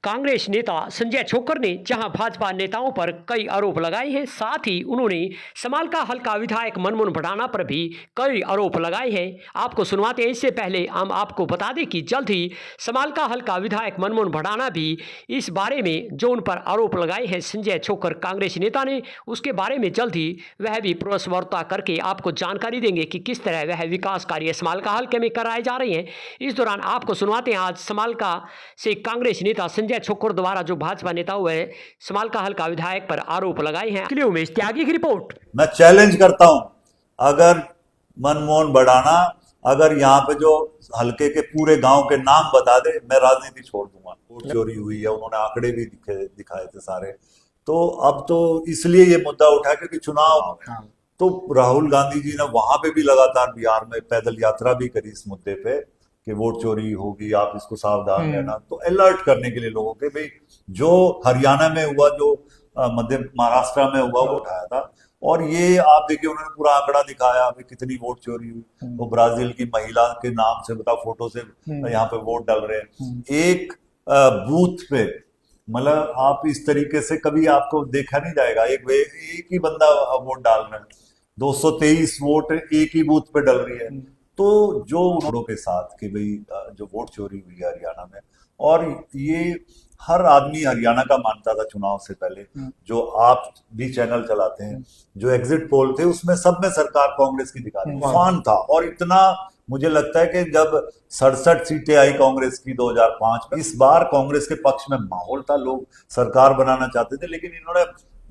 कांग्रेस नेता संजय छोक्कर ने जहां भाजपा नेताओं पर कई आरोप लगाए हैं, साथ ही उन्होंने समालखा हल्का विधायक मनमोहन भडाना पर भी कई आरोप लगाए हैं। आपको सुनवाते हैं। इससे पहले हम आपको बता दें कि जल्द ही समालखा हल्का विधायक मनमोहन भडाना भी इस बारे में जो उन पर आरोप लगाए हैं संजय छोक्कर कांग्रेस नेता ने, उसके बारे में जल्द ही वह भी प्रेस वार्ता करके आपको जानकारी देंगे कि किस तरह वह विकास कार्य समालखा हल्के में कराए जा रहे हैं। इस दौरान आपको सुनवाते हैं आज समालखा से कांग्रेस नेता संजय छोक्कर द्वारा जो भाजपा नेता हुए समालखा हल्का विधायक पर आरोप लगाए हैं। के लिए उमेश त्यागी की रिपोर्ट। मैं चैलेंज करता हूं, अगर मनमोहन भडाना अगर यहाँ पे जो हल्के के पूरे गांव के नाम बता दे, मैं राजनीति छोड़ दूंगा। वोट चोरी हुई है, उन्होंने आंकड़े भी दिखाए थे सारे। तो अब तो इसलिए ये मुद्दा उठा क्योंकि चुनाव तो राहुल गांधी जी ने वहां पे भी लगातार बिहार में पैदल यात्रा भी करी इस मुद्दे पे कि वोट चोरी होगी, आप इसको सावधान रहना, तो अलर्ट करने के लिए लोगों के भाई जो हरियाणा में हुआ, जो मध्य महाराष्ट्र में हुआ, वो उठाया था। और ये आप देखिए उन्होंने पूरा आंकड़ा दिखाया अभी कितनी वोट चोरी हुई। वो ब्राजील की महिला के नाम से बता फोटो से यहाँ पे वोट डाल रहे हैं एक बूथ पे। मतलब आप इस तरीके से कभी आपको देखा नहीं जाएगा। एक ही बंदा वोट डाल रहा है, 223 वोट एक ही बूथ पे डल रही है। तो जो वोटों के साथ कि भाई जो वोट चोरी हुई है हरियाणा में, और ये हर आदमी हरियाणा का मानता था चुनाव से पहले। जो आप भी चैनल चलाते हैं, जो एग्जिट पोल थे उसमें सब में सरकार कांग्रेस की दिखा रही तूफान था। और इतना मुझे लगता है कि जब 67 सीटें आई कांग्रेस की 2005 में, इस बार कांग्रेस के पक्ष में माहौल था, लोग सरकार बनाना चाहते थे, लेकिन इन्होंने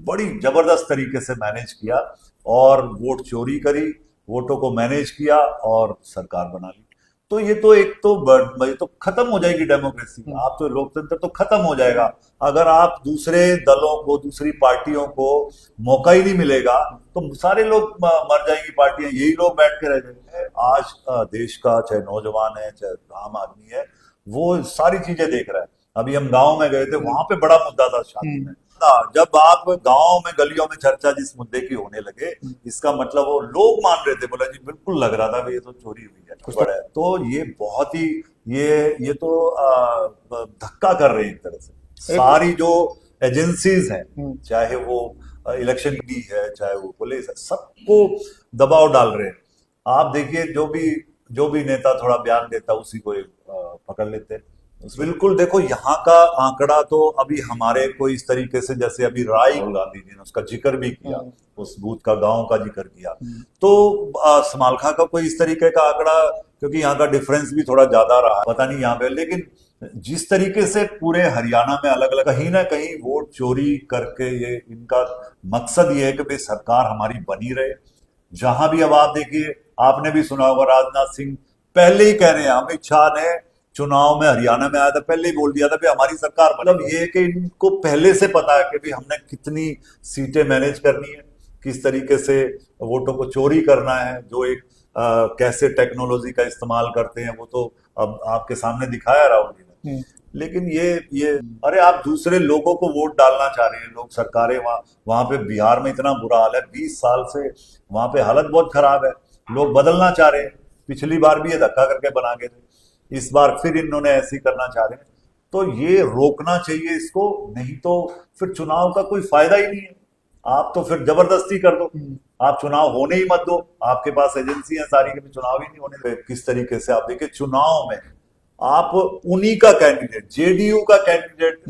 बड़ी जबरदस्त तरीके से मैनेज किया और वोट चोरी करी, वोटों को मैनेज किया और सरकार बना ली। तो ये तो एक तो खत्म हो जाएगी डेमोक्रेसी। आप तो लोकतंत्र तो खत्म हो जाएगा अगर आप दूसरे दलों को, दूसरी पार्टियों को मौका ही नहीं मिलेगा, तो सारे लोग मर जाएंगी पार्टियां, यही लोग बैठ के रह जाएंगे। आज देश का चाहे नौजवान है चाहे आम आदमी है, वो सारी चीजें देख रहा है। अभी हम गांव में गए थे, वहां पे बड़ा मुद्दा था शादी में। जब आप गांव में गलियों में चर्चा जिस मुद्दे की होने लगे, इसका मतलब वो लोग मान रहे थे, बोला जी बिल्कुल लग रहा था ये तो चोरी हुई है। तो ये बहुत ही ये तो धक्का कर रहे हैं एक तरह से। सारी जो एजेंसीज हैं, चाहे वो इलेक्शन की है चाहे वो पुलिस है, सबको दबाव डाल रहे हैं। आप देखिए जो भी नेता थोड़ा बयान देता उसी को पकड़ लेते हैं। बिल्कुल देखो, यहाँ का आंकड़ा तो अभी हमारे को इस तरीके से, जैसे अभी राहुल गांधी जी ने उसका जिक्र भी किया, उस बूथ का गांव का जिक्र किया, तो समालखा का कोई इस तरीके का आंकड़ा, क्योंकि यहाँ का डिफरेंस भी थोड़ा ज्यादा रहा, पता नहीं यहाँ पे। लेकिन जिस तरीके से पूरे हरियाणा में अलग अलग कहीं ना कहीं वोट चोरी करके ये इनका मकसद ये है कि भाई सरकार हमारी बनी रहे। जहां भी अब आप देखिए, आपने भी सुना होगा, राजनाथ सिंह पहले ही कह रहे हैं, अमित शाह ने चुनाव में हरियाणा में आया था, पहले ही बोल दिया था कि हमारी सरकार, मतलब ये कि इनको पहले से पता है कि भाई हमने कितनी सीटें मैनेज करनी है, किस तरीके से वोटों को चोरी करना है, जो एक कैसे टेक्नोलॉजी का इस्तेमाल करते हैं, वो तो अब आपके सामने दिखाया राहुल जी ने। लेकिन ये अरे आप दूसरे लोगों को वोट डालना चाह रहे हैं, लोग सरकारें वहां पे बिहार में इतना बुरा हाल है, 20 साल से वहां पे हालत बहुत खराब है, लोग बदलना चाह रहे हैं। पिछली बार भी ये धक्का करके बना गए थे, इस बार फिर इन्होंने ऐसे ही करना चाह रहे हैं। तो ये रोकना चाहिए इसको, नहीं तो फिर चुनाव का कोई फायदा ही नहीं है। आप तो फिर जबरदस्ती कर दो, आप चुनाव होने ही मत दो, आपके पास एजेंसी है सारी के चुनाव ही नहीं होने। किस तरीके से आप देखिए, चुनाव में आप उन्हीं का कैंडिडेट, जेडीयू का कैंडिडेट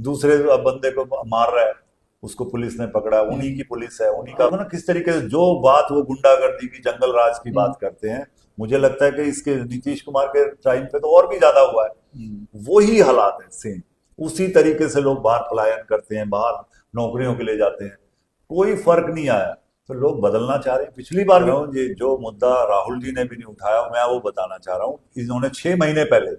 दूसरे बंदे को मार रहा है, उसको पुलिस ने पकड़ा, उन्हीं की पुलिस है, उन्हीं का, ना किस तरीके से जो बात वो गुंडागर्दी की, जंगल राज की बात करते हैं। मुझे लगता है कि इसके नीतीश कुमार के टाइम पे तो और भी ज्यादा हुआ है। वही हालात है सेम, उसी तरीके से लोग बाहर पलायन करते हैं, बाहर नौकरियों के लिए जाते हैं, कोई फर्क नहीं आया। तो लोग बदलना चाह रहे हैं। पिछली बार भी ये जो मुद्दा राहुल जी ने भी नहीं उठाया, मैं वो बताना चाह रहा हूँ। इन्होंने 6 महीने पहले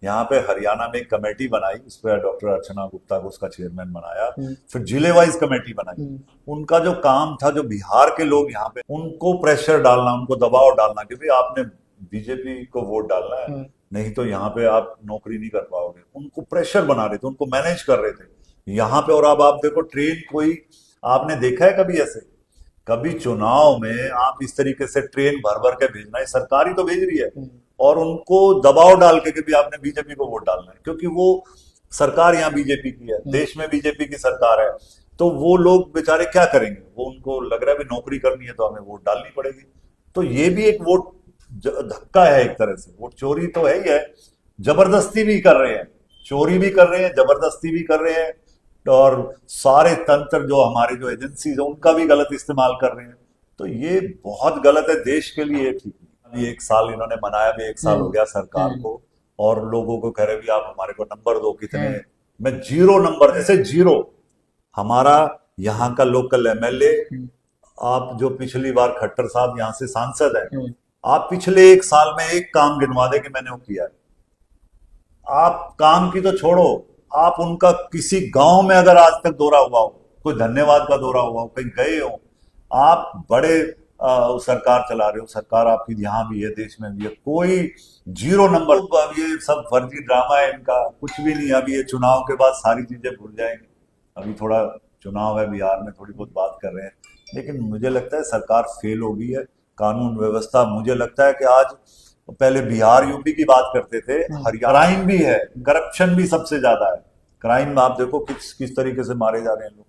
यहाँ पे हरियाणा में एक कमेटी बनाई, उस पर डॉक्टर अर्चना गुप्ता को उसका चेयरमैन बनाया, फिर जिले वाइज कमेटी बनाई। उनका जो काम था, जो बिहार के लोग यहाँ पे, उनको प्रेशर डालना, उनको दबाव डालना कि भाई आपने बीजेपी को वोट डालना है, नहीं तो यहाँ पे आप नौकरी नहीं कर पाओगे। उनको प्रेशर बना रहे थे, उनको मैनेज कर रहे थे यहाँ पे। और अब आप देखो, ट्रेन कोई आपने देखा है कभी ऐसे? कभी चुनाव में आप इस तरीके से ट्रेन भर भर के भेजना है, सरकार ही तो भेज रही है, और उनको दबाव डाल के भी आपने बीजेपी को वोट डालना है, क्योंकि वो सरकार यहाँ बीजेपी की है, देश में बीजेपी की सरकार है, तो वो लोग बेचारे क्या करेंगे? वो उनको लग रहा है भी नौकरी करनी है तो हमें वोट डालनी पड़ेगी। तो ये भी एक वोट धक्का है एक तरह से, वोट चोरी तो है ही है, जबरदस्ती भी कर रहे हैं, चोरी भी कर रहे हैं, जबरदस्ती भी कर रहे हैं, और सारे तंत्र जो हमारे जो एजेंसीज है उनका भी गलत इस्तेमाल कर रहे हैं। तो ये बहुत गलत है, देश के लिए ठीक नहीं। अभी एक साल इन्होंने मनाया भी, एक साल हो गया सरकार को, और लोगों को कह रहे भी आप हमारे को नंबर दो कितने, मैं 0 नंबर, जैसे 0। हमारा यहाँ का लोकल एमएलए, आप जो पिछली बार खट्टर साहब यहाँ से सांसद है, आप पिछले एक साल में एक काम गिनवा दे कि मैंने वो किया है। आप काम की तो छोड़ो, आप उनका किसी गांव में अगर आज तक दौरा हुआ हो, कोई धन्यवाद का दौरा हुआ हो, कहीं गए हो, आप बड़े सरकार चला रहे हो, सरकार आपकी यहाँ भी है, देश में भी है, कोई 0 नंबर। अब ये सब फर्जी ड्रामा है इनका, कुछ भी नहीं। अभी ये चुनाव के बाद सारी चीजें भूल जाएंगे। अभी थोड़ा चुनाव है बिहार में, थोड़ी बहुत बात कर रहे हैं, लेकिन मुझे लगता है सरकार फेल हो गई है। कानून व्यवस्था, मुझे लगता है कि आज, पहले बिहार यूपी की बात करते थे, हरियाणा क्राइम भी है, करप्शन भी सबसे ज्यादा है। क्राइम आप देखो किस किस तरीके से मारे जा रहे हैं लोग।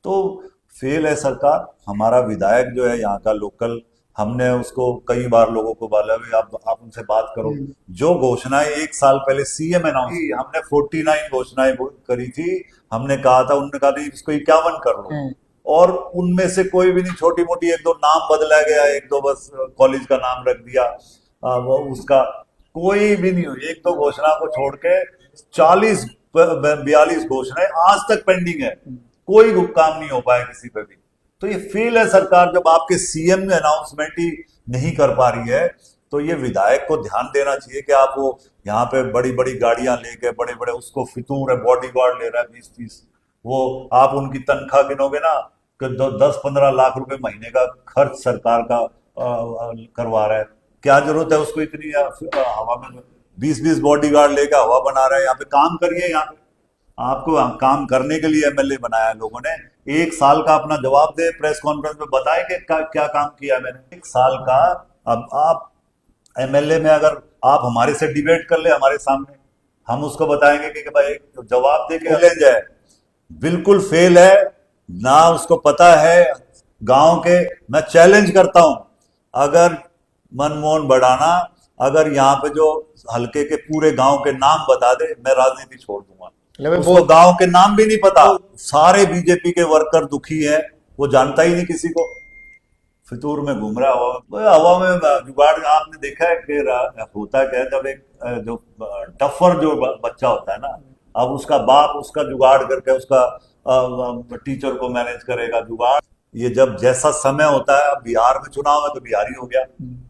तो फेल है सरकार। हमारा विधायक जो है यहाँ का लोकल, हमने उसको कई बार लोगों को बोला भी आप उनसे बात करो। जो घोषणाएं एक साल पहले सीएम अनाउंस की, हमने 49 घोषणाएं करी थी, हमने कहा था, उन्होंने कहा था इसको 51 कर लो, और उनमें से कोई भी नहीं, छोटी मोटी 1-2 नाम बदला गया, 1-2 बस कॉलेज का नाम रख दिया, वो उसका कोई भी नहीं हुई। 1-2 घोषणा को छोड़ के 40-42 घोषणाएं आज तक पेंडिंग है, कोई काम नहीं हो पाया किसी पे भी। तो ये फेल है सरकार, जब आपके सीएम ने अनाउंसमेंट ही नहीं कर पा रही है। तो ये विधायक को ध्यान देना चाहिए कि आप वो यहाँ पे बड़ी बड़ी गाड़ियां लेके, बड़े बड़े, उसको फितूर है, बॉडीगार्ड ले रहा है 20-30, वो आप उनकी तनख्वाह गिनोगे ना कि 10-15 लाख रुपए महीने का खर्च सरकार का करवा रहा है। क्या जरूरत है उसको इतनी हवा में 20-20 बॉडीगार्ड लेकर हवा बना रहा है? यहाँ पे काम करिए, यहाँ पे आपको काम करने के लिए एमएलए बनाया लोगों ने। एक साल का अपना जवाब दे, प्रेस कॉन्फ्रेंस में बताए कि क्या काम किया मैंने एक साल का। अब आप एमएलए में अगर आप हमारे से डिबेट कर ले हमारे सामने, हम उसको बताएंगे कि भाई जवाब दे के ले जाए। बिल्कुल फेल है ना, उसको पता है गांव के। मैं चैलेंज करता हूं, अगर मनमोहन भडाना अगर यहाँ पे जो हल्के के पूरे गांव के नाम बता दे, मैं राजनीति छोड़ दूंगा। उसको गांव के नाम भी नहीं पता, सारे बीजेपी के वर्कर दुखी हैं, वो जानता ही नहीं किसी को, फितूर में घूम रहा है हवा में जुगाड़। आपने देखा है कि होता क्या है, जब एक जो टफर जो बच्चा होता है ना, अब उसका बाप उसका जुगाड़ करके उसका टीचर को मैनेज करेगा, जुगाड़। ये जब जैसा समय होता है, अब बिहार में चुनाव है तो बिहारी हो गया,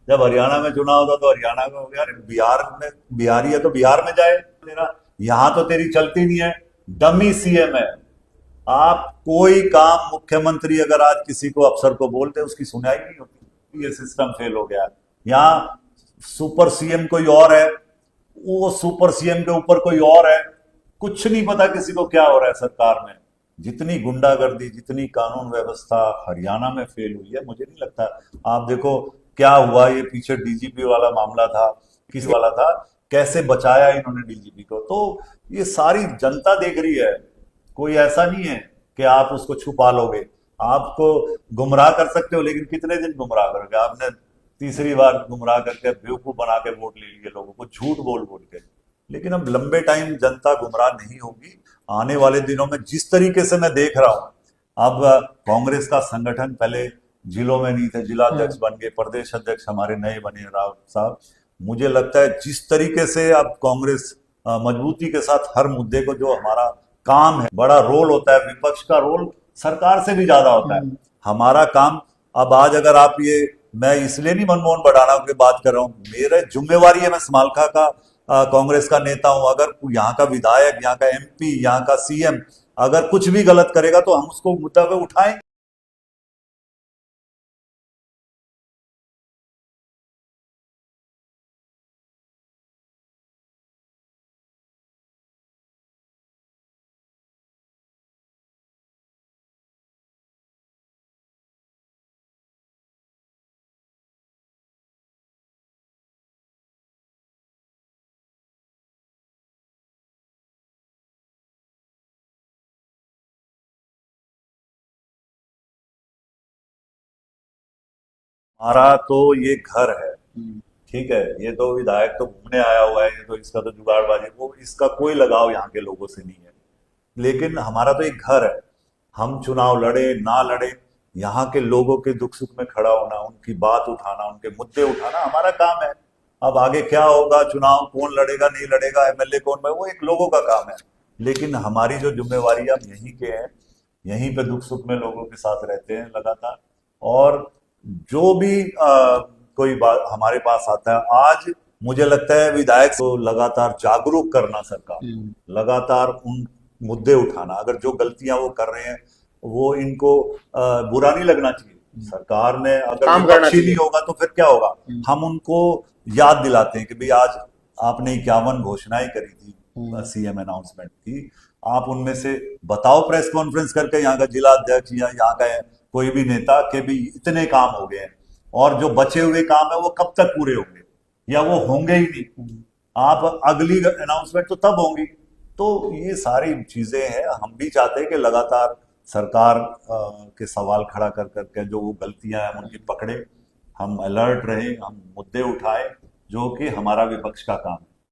जब हरियाणा में चुनाव होता तो हरियाणा में हो गया। बिहार में बिहारी है तो बिहार में जाए, तेरा यहाँ तो तेरी चलती नहीं है, डमी सीएम है। आप कोई काम, मुख्यमंत्री अगर आज किसी को अफसर को बोलते उसकी सुनाई नहीं होती। ये सिस्टम फेल हो गया। यहाँ सुपर सीएम कोई और है, वो सुपर सीएम के ऊपर कोई और है, कुछ नहीं पता किसी को क्या हो रहा है सरकार में। जितनी गुंडागर्दी, जितनी कानून व्यवस्था हरियाणा में फेल हुई है, मुझे नहीं लगता। आप देखो क्या हुआ, ये पीछे डीजीपी वाला मामला था, किस वाला था, कैसे बचाया इन्होंने डीजीपी को। तो ये सारी जनता देख रही है, कोई ऐसा नहीं है कि आप उसको छुपा लोगे। आपको गुमराह कर सकते हो, लेकिन कितने दिन गुमराह करोगे? आपने तीसरी बार गुमराह करके बेवकूफ बना के वोट ले लिए लोगों को, झूठ बोल बोल के। लेकिन अब लंबे टाइम जनता गुमराह नहीं होगी। आने वाले दिनों में जिस तरीके से मैं देख रहा हूं, अब कांग्रेस का संगठन, पहले जिलों में नहीं थे, जिला अध्यक्ष बन गए, प्रदेश अध्यक्ष हमारे नए बने राव साहब। मुझे लगता है जिस तरीके से अब कांग्रेस मजबूती के साथ हर मुद्दे को, जो हमारा काम है, बड़ा रोल होता है, विपक्ष का रोल सरकार से भी ज्यादा होता है हमारा काम। अब आज अगर आप ये, मैं इसलिए नहीं मनमोहन भडाना की बात कर रहा हूँ, मेरे जिम्मेवारी है, मैं समालखा का कांग्रेस का नेता हूं। अगर यहाँ का विधायक, यहाँ का एमपी, यहाँ का सीएम अगर कुछ भी गलत करेगा तो हम उसको मुद्दा पे उठाएं। हमारा तो ये घर है, ठीक है। ये तो विधायक तो घूमने आया हुआ है, ये तो इसका तो जुगाड़बाजी, वो इसका कोई लगाव यहाँ के लोगों से नहीं है। लेकिन हमारा तो एक घर है, हम चुनाव लड़े ना लड़े, यहाँ के लोगों के दुख सुख में खड़ा होना, उनकी बात उठाना, उनके मुद्दे उठाना हमारा काम है। अब आगे क्या होगा, चुनाव कौन लड़ेगा नहीं लड़ेगा, एमएलए कौन, वो एक लोगों का काम है। लेकिन हमारी जो जिम्मेवारी हम यहीं के हैं, यहीं पे दुख सुख में लोगों के साथ रहते हैं लगातार। और जो भी कोई बात हमारे पास आता है, आज मुझे लगता है विधायक को लगातार जागरूक करना, सरकार लगातार उन मुद्दे उठाना, अगर जो गलतियां वो कर रहे हैं वो इनको बुरा नहीं लगना चाहिए। सरकार ने अगर काम करना विपक्षी नहीं चाहिए। होगा तो फिर क्या होगा, हम उनको याद दिलाते हैं कि भाई आज आपने 51 घोषणाएं करी थी सीएम अनाउंसमेंट की, आप उनमें से बताओ प्रेस कॉन्फ्रेंस करके, यहाँ का जिला अध्यक्ष या यहाँ का कोई भी नेता के भी इतने काम हो गए हैं, और जो बचे हुए काम है वो कब तक पूरे होंगे, या वो होंगे ही नहीं। आप अगली अनाउंसमेंट तो तब होंगी। तो ये सारी चीजें हैं, हम भी चाहते हैं कि लगातार सरकार के सवाल खड़ा कर करके जो वो गलतियां हैं हम उनकी पकड़े, हम अलर्ट रहे, हम मुद्दे उठाएं, जो कि हमारा विपक्ष का काम है।